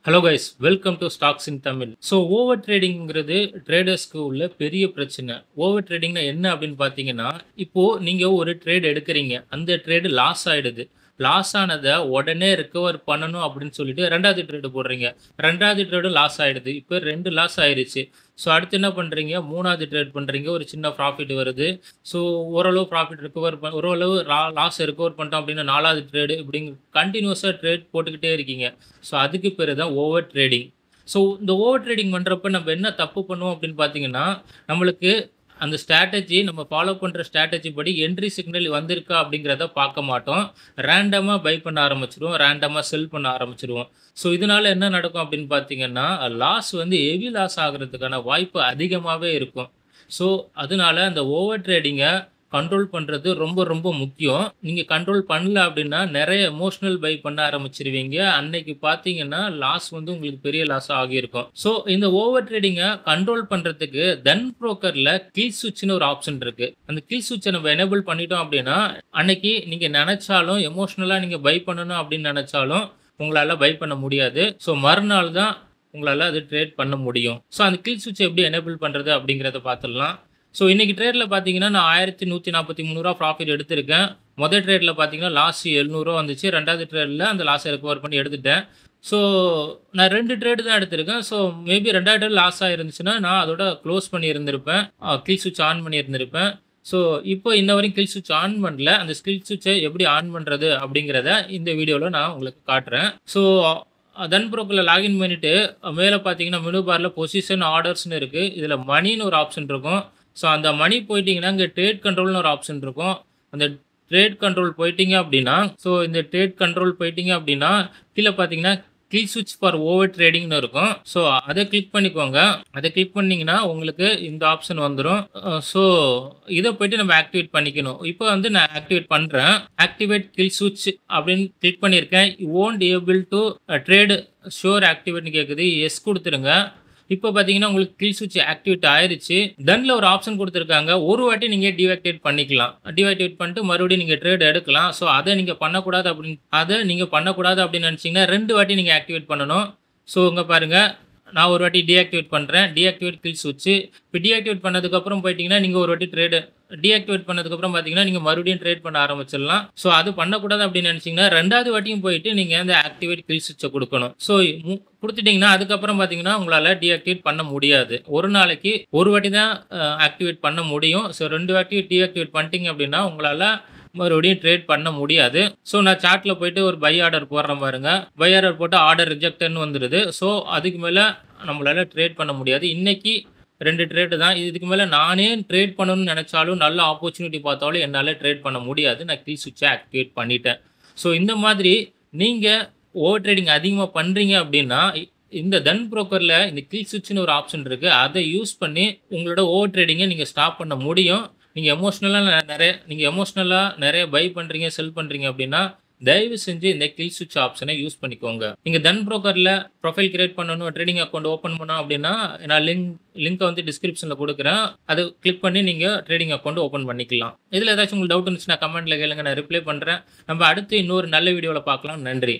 Hello guys, welcome to stocks in Tamil. So over ட்ரேடிங்கிறது ட்ரேடர்ஸ்க்கு உள்ள பெரிய பிரச்சனை. ஓவர் ட்ரேடிங்னா என்ன அப்படின்னு பார்த்தீங்கன்னா, இப்போ நீங்க ஒரு ட்ரேட் எடுக்கிறீங்க. அந்த ட்ரேடு லாஸ் ஆயிடுது. லாஸ் ஆனத உடனே ரிகவர் பண்ணணும் அப்படின்னு சொல்லிட்டு 2வது ட்ரேடு போடுறீங்க. 2வது ட்ரேடும் லாஸ் ஆயிடுது. இப்போ 2 லாஸ் ஆயிருச்சு. ஸோ அடுத்து என்ன பண்றீங்க? 3வது ட்ரேட் பண்றீங்க. ஒரு சின்ன ப்ராஃபிட் வருது. ஸோ ஓரளவு ப்ராஃபிட் ஓரளவு லாஸ் ரிகவர் பண்ணிட்டோம் அப்படின்னா 4வது ட்ரேடு இப்படின்னு கன்டினியூஸா ட்ரேட் போட்டுக்கிட்டே இருக்கீங்க. ஸோ அதுக்கு பேரு தான் ஓவர் ட்ரேடிங். ஸோ இந்த ஓவர் ட்ரேடிங் பண்றப்ப நம்ம என்ன தப்பு பண்ணுவோம் அப்படின்னு பார்த்தீங்கன்னா, நம்மளுக்கு அந்த ஸ்ட்ராட்டஜி நம்ம ஃபாலோ பண்ற ஸ்ட்ராட்டஜி படி என்ட்ரி சிக்னல் வந்திருக்கா அப்படிங்கிறத பார்க்க மாட்டோம். ரேண்டமா பை பண்ண ஆரம்பிச்சுருவோம். ரேண்டமா செல் பண்ண ஆரம்பிச்சுருவோம். ஸோ இதனால என்ன நடக்கும் அப்படின்னு பார்த்தீங்கன்னா, லாஸ் வந்து ஹெவி லாஸ் ஆகுறதுக்கான வாய்ப்பு அதிகமாவே இருக்கும். ஸோ அதனால அந்த ஓவர் ட்ரேடிங்க கண்ட்ரோல் பண்றது ரொம்ப ரொம்ப முக்கியம். நீங்க கண்ட்ரோல் பண்ணல அப்படின்னா, நெறைய எமோஷனல் பை பண்ண ஆரம்பிச்சுருவீங்க. அன்னைக்கு பார்த்தீங்கன்னா, லாஸ் வந்து உங்களுக்கு பெரிய லாஸா ஆகியிருக்கும். ஸோ இந்த ஓவர் ட்ரேடிங்க கண்ட்ரோல் பண்றதுக்கு தன் புரோக்கர்ல கில் ஸ்விட்ச்ன்னு ஒரு ஆப்ஷன் இருக்கு. அந்த கில் ஸ்விட்ச நம்ம எனேபிள் பண்ணிட்டோம் அப்படின்னா, அன்னைக்கு நீங்க நெனச்சாலும் எமோஷனலா நீங்க பை பண்ணணும் அப்படின்னு நெனச்சாலும், உங்களால பை பண்ண முடியாது. ஸோ மறுநாள் தான் உங்களால அது ட்ரேட் பண்ண முடியும். ஸோ அந்த கில் ஸ்விட்ச எப்படி எனேபிள் பண்றது அப்படிங்கிறத பார்த்துடலாம். ஸோ இன்னைக்கு ட்ரேட்ல பார்த்தீங்கன்னா, நான் ரூ. 1143 ப்ராஃபிட் எடுத்திருக்கேன். மொத ட்ரேட்ல பார்த்தீங்கன்னா, லாஸ் ரூ. 700 வந்துச்சு. 2வது ட்ரேட்ல அந்த லாஸ ரெக்கவர் பண்ணி எடுத்துட்டேன். ஸோ நான் 2 ட்ரேடு தான் எடுத்திருக்கேன். ஸோ மேபி 2வது ட்ரேட் லாஸா இருந்துச்சுன்னா, நான் அதோட க்ளோஸ் பண்ணி இருந்திருப்பேன். கில் ஸ்விட்ச் ஆன் பண்ணி இருந்திருப்பேன். ஸோ இப்போ இன்ன வரைக்கும் கில் ஸ்விட்ச் ஆன் பண்ணல. அந்த கில் ஸ்விட்ச எப்படி ஆன் பண்றது அப்படிங்கிறத இந்த வீடியோல நான் உங்களுக்கு காட்டுறேன். ஸோ தன் புரோக்கர்ல லாகின் பண்ணிட்டு மேல பார்த்தீங்கன்னா, மெனு பார்ல பொசிஷன் ஆர்டர்ஸ்ன்னு இருக்கு. இதுல மணின்னு ஒரு ஆப்ஷன் இருக்கும். ஸோ அந்த மணி போயிட்டீங்கன்னா, இங்க ட்ரேட் கண்ட்ரோல்னு ஒரு ஆப்ஷன் இருக்கும். அந்த ட்ரேட் கண்ட்ரோல் போயிட்டீங்க அப்படின்னா, ஸோ இந்த ட்ரேட் கண்ட்ரோல் போயிட்டீங்க அப்படின்னா, கீழ பார்த்தீங்கன்னா, கில் ஸ்விட்ச் ஃபார் ஓவர் ட்ரேடிங்ன்னு இருக்கும். ஸோ அத கிளிக் பண்ணிக்கோங்க. அத கிளிக் பண்ணீங்கன்னா, உங்களுக்கு இந்த ஆப்ஷன் வந்துரும். ஸோ இத போயிட்டு நம்ம ஆக்டிவேட் பண்ணிக்கணும். இப்போ வந்து நான் ஆக்டிவேட் பண்றேன். ஆக்டிவேட் கில் ஸ்விட்ச் அப்படின்னு கிளிக் பண்ணியிருக்கேன். You won't able to trade sure ஆக்டிவேட்ன்னு கேட்குது. எஸ் குடுத்துருங்க. இப்போ பார்த்தீங்கன்னா, உங்களுக்கு கில் ஸ்விட்ச் ஆக்டிவேட் ஆயிருச்சு. டன்ல ஒரு ஆப்ஷன் குடுத்துருக்காங்க. ஒரு வாட்டி நீங்க டீஆக்டிவேட் பண்ணிக்கலாம். டீஆக்டிவேட் பண்ணிட்டு மறுபடியும் நீங்க ட்ரேட் எடுக்கலாம். ஸோ அத நீங்க பண்ணக்கூடாது அப்படின்னு நினைச்சீங்கன்னா, 2 வாட்டி நீங்க ஆக்டிவேட் பண்ணணும். ஸோ இங்க பாருங்க. நான் ஒரு வாட்டி டீஆக்டிவேட் பண்றேன். டீஆக்டிவேட் கில் ஸ்விட்ச். இப்போ டீஆக்டிவேட் பண்ணதுக்கப்புறம் போயிட்டீங்கன்னா, நீங்க ஒரு வாட்டி டீஆக்டிவேட் பண்ணதுக்கப்புறம் பார்த்தீங்கன்னா, நீங்க மறுபடியும் ட்ரேட் பண்ண ஆரம்பிச்சிடலாம். ஸோ அது பண்ணக்கூடாது அப்படின்னு நினைச்சீங்கன்னா, 2வது வாட்டியும் போயிட்டு நீங்க அந்த ஆக்டிவேட் கில் ஸ்விட்ச குடுக்கணும். ஸோ குடுத்துட்டீங்கன்னா, அதுக்கப்புறம் பார்த்தீங்கன்னா, உங்களால டீஆக்டிவேட் பண்ண முடியாது. ஒரு நாளைக்கு ஒரு வாட்டி தான் ஆக்டிவேட் பண்ண முடியும். ஸோ 2 வாட்டி டீஆக்டிவேட் பண்ணிட்டீங்க அப்படின்னா, உங்களால மறுபடியும் ட்ரேட் பண்ண முடியாது. ஸோ நான் சார்ட்ல போயிட்டு ஒரு பை ஆர்டர் போடுறேன் பாருங்க. பை ஆர்டர் போட்டா ஆர்டர் ரிஜெக்ட்ன்னு வந்துருது. ஸோ அதுக்கு மேல நம்மளால ட்ரேட் பண்ண முடியாது. இன்னைக்கு 2 ட்ரேடு தான். இதுக்கு மேல நானே ட்ரேட் பண்ணணும்னு நெனச்சாலும், நல்ல ஆப்பர்ச்சுனிட்டி பார்த்தாலும் என்னால ட்ரேட் பண்ண முடியாது. நான் கில் ஸ்விட்ச ஆக்டிவேட் பண்ணிட்டேன். ஸோ இந்த மாதிரி நீங்க ஓவர் ட்ரேடிங் அதிகமா பண்றீங்க அப்படின்னா, இந்த தன் புரோக்கர்ல இந்த கில் ஸ்விட்ச்ன்னு ஒரு ஆப்ஷன் இருக்கு. அத யூஸ் பண்ணி உங்களோட ஓவர் ட்ரேடிங்க நீங்க ஸ்டாப் பண்ண முடியும். நீங்க எமோஷனலா நெறைய பை பண்றீங்க, செல் பண்றீங்க அப்படின்னா, தயவு செஞ்சு இந்த கில் ஸ்விட்ச் ஆப்ஷன யூஸ் பண்ணிக்கோங்க. நீங்க தன் புரோக்கர்ல ப்ரொஃபைல் கிரியேட் பண்ணணும், ட்ரேடிங் அக்கவுண்ட் ஓப்பன் பண்ணணும் அப்படின்னா, நான் லிங்க்க வந்து டிஸ்கிரிப்ஷன்ல குடுக்குறேன். அத கிளிக் பண்ணி நீங்க ட்ரேடிங் அக்கவுண்ட் ஓப்பன் பண்ணிக்கலாம். இதுல ஏதாச்சும் உங்களுக்கு டவுட் இருந்துச்சுன்னா கமெண்ட்ல கேளுங்க. நான் ரிப்ளை பண்றேன். நம்ம அடுத்து இன்னொரு நல்ல வீடியோல பார்க்கலாம். நன்றி.